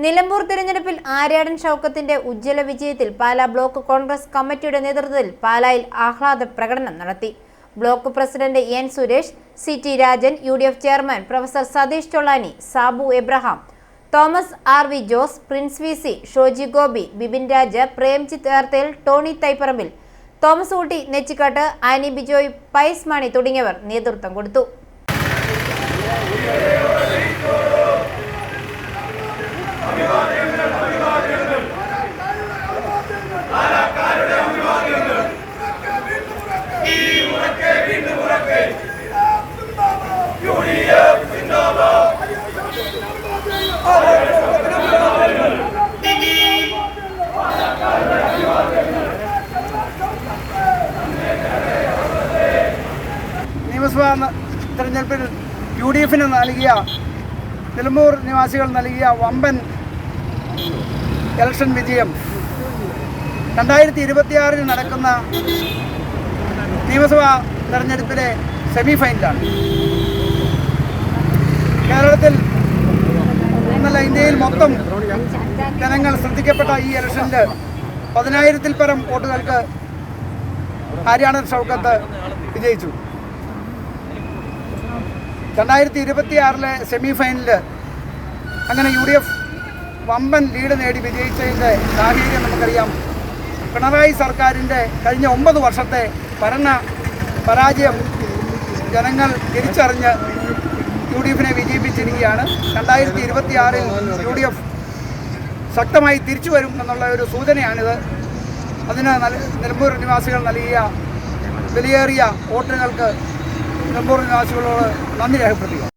നിലമ്പൂർ തിരഞ്ഞെടുപ്പിൽ ആര്യാടൻ ഷൗക്കത്തിന്റെ ഉജ്ജ്വല വിജയത്തിൽ പാലാ ബ്ലോക്ക് കോൺഗ്രസ് കമ്മിറ്റിയുടെ നേതൃത്വത്തിൽ പാലായിൽ ആഹ്ലാദ പ്രകടനം നടത്തി. Block president N Suresh, CT. Rajan, UDF chairman professor Satheesh Chollani, Sabu Abraham, Thomas RV. Jose, Prince VC, Shoji Gopi, Bibin Raja, Premjith Erthel, Tony Thaiparambil, Thomas Ooty Nechikkattu, Annie Bijoy, Pius Mani തുടങ്ങിയവർ നേതൃത്വം കൊടുത്തു. നിയമസഭാ തെരഞ്ഞെടുപ്പിൽ യു.ഡി.എഫിന് നൽകിയ നിലമ്പൂർ നിവാസികൾ നൽകിയ വമ്പൻ ഇലക്ഷൻ വിജയം 2026 നടക്കുന്ന നിയമസഭാ തെരഞ്ഞെടുപ്പിലെ സെമി ഫൈനലാണ്. കേരളത്തിൽ എന്നല്ല ഇന്ത്യയിൽ മൊത്തം ജനങ്ങൾ ശ്രദ്ധിക്കപ്പെട്ട ഈ ഇലക്ഷനിൽ 10,000-ൽ പരം വോട്ടുകൾക്ക് ആര്യാടൻ ഷൗക്കത്ത് വിജയിച്ചു. 2026 സെമി ഫൈനലിൽ അങ്ങനെ യു.ഡി.എഫ് വമ്പൻ ലീഡ് നേടി വിജയിച്ചതിൻ്റെ സാഹചര്യം നമുക്കറിയാം. പിണറായി സർക്കാരിൻ്റെ കഴിഞ്ഞ 9 വർഷത്തെ ഭരണ പരാജയം ജനങ്ങൾ തിരിച്ചറിഞ്ഞ് യു.ഡി.എഫിനെ വിജയിപ്പിച്ചിരിക്കുകയാണ്. 2026 യു.ഡി.എഫ് ശക്തമായി തിരിച്ചു വരും എന്നുള്ള ഒരു സൂചനയാണിത്. അതിന് നിലമ്പൂർ നിവാസികൾ നൽകിയ വിലയേറിയ വോട്ടുകൾക്ക് നിലമ്പൂർ നിവാസികളോട് നന്ദി രേഖപ്പെടുത്തുക.